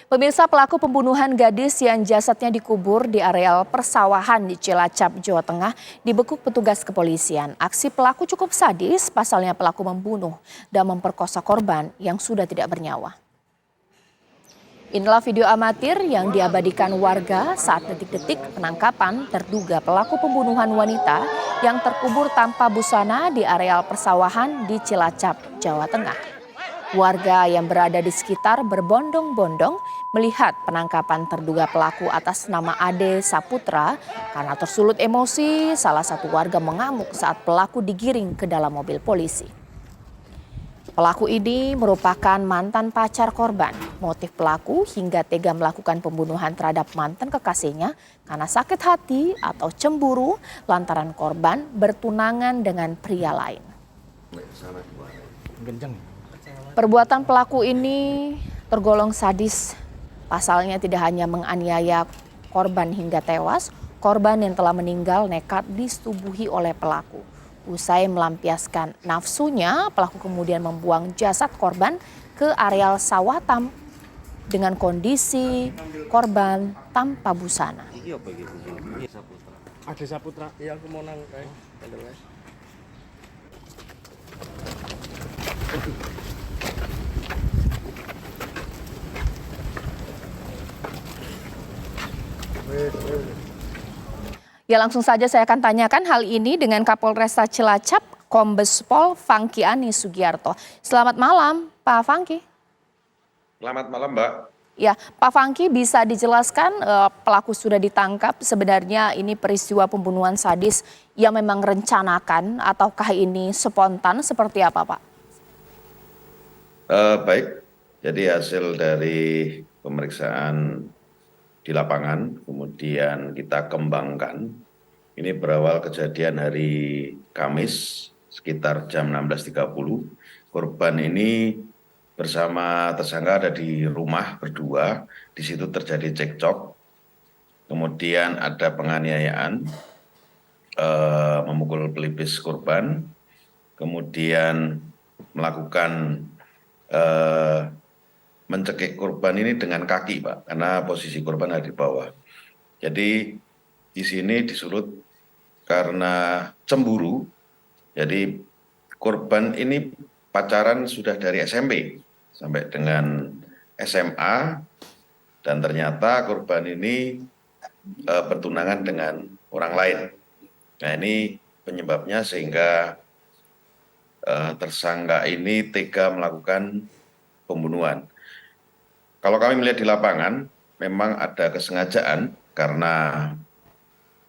Pemirsa, pelaku pembunuhan gadis yang jasadnya dikubur di areal persawahan di Cilacap, Jawa Tengah dibekuk petugas kepolisian. Aksi pelaku cukup sadis, pasalnya pelaku membunuh dan memperkosa korban yang sudah tidak bernyawa. Inilah video amatir yang diabadikan warga saat detik-detik penangkapan terduga pelaku pembunuhan wanita yang terkubur tanpa busana di areal persawahan di Cilacap, Jawa Tengah. Warga yang berada di sekitar berbondong-bondong melihat penangkapan terduga pelaku atas nama Ade Saputra. Karena tersulut emosi, salah satu warga mengamuk saat pelaku digiring ke dalam mobil polisi. Pelaku ini merupakan mantan pacar korban. Motif pelaku hingga tega melakukan pembunuhan terhadap mantan kekasihnya karena sakit hati atau cemburu lantaran korban bertunangan dengan pria lain. Perbuatan pelaku ini tergolong sadis. Pasalnya tidak hanya menganiaya korban hingga tewas, korban yang telah meninggal nekat disetubuhi oleh pelaku. Usai melampiaskan nafsunya, pelaku kemudian membuang jasad korban ke areal sawah dengan kondisi korban tanpa busana. Ade Saputra, iya aku mau nang kae. Ya, langsung saja saya akan tanyakan hal ini dengan Kapolresta Cilacap, Kombes Pol Fangky Ani Sugiarto. Selamat malam, Pak Fangky. Selamat malam, Mbak. Ya, Pak Fangky, bisa dijelaskan pelaku sudah ditangkap, sebenarnya ini peristiwa pembunuhan sadis yang memang rencanakan ataukah ini spontan, seperti apa, Pak? Baik, jadi hasil dari pemeriksaan di lapangan, kemudian kita kembangkan. Ini berawal kejadian hari Kamis sekitar jam 16.30. Korban ini bersama tersangka ada di rumah berdua. Di situ terjadi cekcok. Kemudian ada penganiayaan, memukul pelipis korban. Kemudian melakukan mencekik korban ini dengan kaki, Pak, karena posisi korban ada di bawah. Jadi di sini disulut karena cemburu. Jadi korban ini pacaran sudah dari SMP sampai dengan SMA, dan ternyata korban ini bertunangan dengan orang lain. Nah, ini penyebabnya sehingga tersangka ini tega melakukan pembunuhan. Kalau kami melihat di lapangan, memang ada kesengajaan karena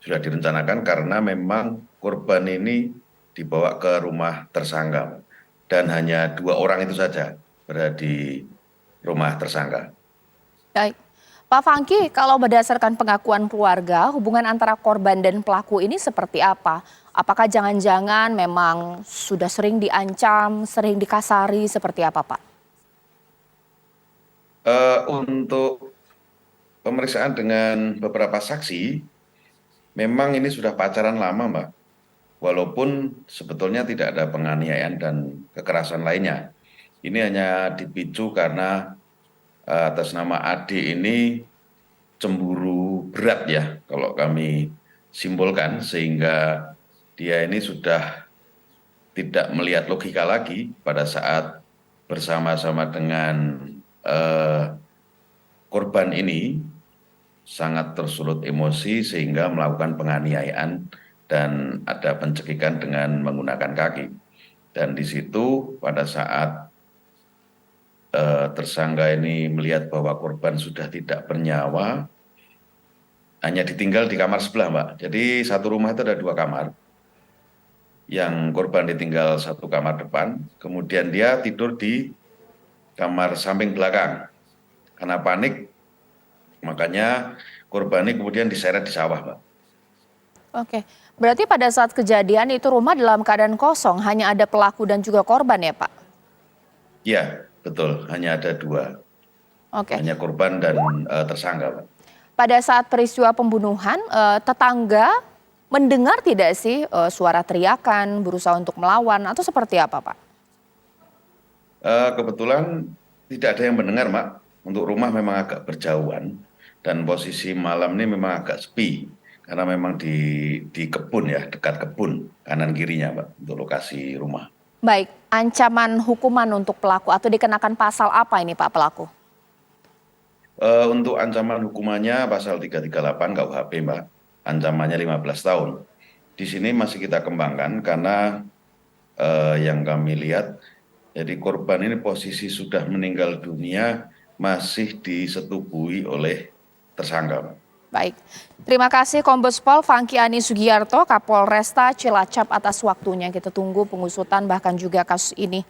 sudah direncanakan, karena memang korban ini dibawa ke rumah tersangka dan hanya 2 orang itu saja berada di rumah tersangka. Baik, Pak Fangky, kalau berdasarkan pengakuan keluarga, hubungan antara korban dan pelaku ini seperti apa? Apakah jangan-jangan memang sudah sering diancam, sering dikasari, seperti apa, Pak? Untuk pemeriksaan dengan beberapa saksi, memang ini sudah pacaran lama, Mbak. Walaupun sebetulnya tidak ada penganiayaan dan kekerasan lainnya. Ini hanya dipicu karena atas nama Ade ini cemburu berat ya, kalau kami simpulkan, sehingga dia ini sudah tidak melihat logika lagi pada saat bersama-sama dengan korban ini, sangat tersulut emosi sehingga melakukan penganiayaan dan ada pencekikan dengan menggunakan kaki. Dan di situ pada saat tersangka ini melihat bahwa korban sudah tidak bernyawa, hanya ditinggal di kamar sebelah, Mbak. Jadi satu rumah itu ada 2 kamar. Yang korban ditinggal 1 kamar depan, kemudian dia tidur di kamar samping belakang. Karena panik, makanya korban ini kemudian diseret di sawah, Pak. Oke, berarti pada saat kejadian itu rumah dalam keadaan kosong, hanya ada pelaku dan juga korban ya, Pak? Iya, betul, hanya ada 2. Oke. Hanya korban dan tersangka, Pak. Pada saat peristiwa pembunuhan, tetangga mendengar tidak sih suara teriakan, berusaha untuk melawan, atau seperti apa, Pak? Kebetulan tidak ada yang mendengar, Mak. untuk rumah memang agak berjauhan dan posisi malam ini memang agak sepi karena memang di kebun ya, dekat kebun kanan kirinya Mbak untuk lokasi rumah. Baik, ancaman hukuman untuk pelaku atau dikenakan pasal apa ini Pak pelaku? Untuk ancaman hukumannya pasal 338 KUHP Mbak, ancamannya 15 tahun. Di sini masih kita kembangkan karena yang kami lihat, jadi korban ini posisi sudah meninggal dunia masih disetubuhi oleh tersangka Mbak. Baik, terima kasih Kombes Pol Fangki Ani Sugiarto, Kapolresta Cilacap atas waktunya. Kita tunggu pengusutan bahkan juga kasus ini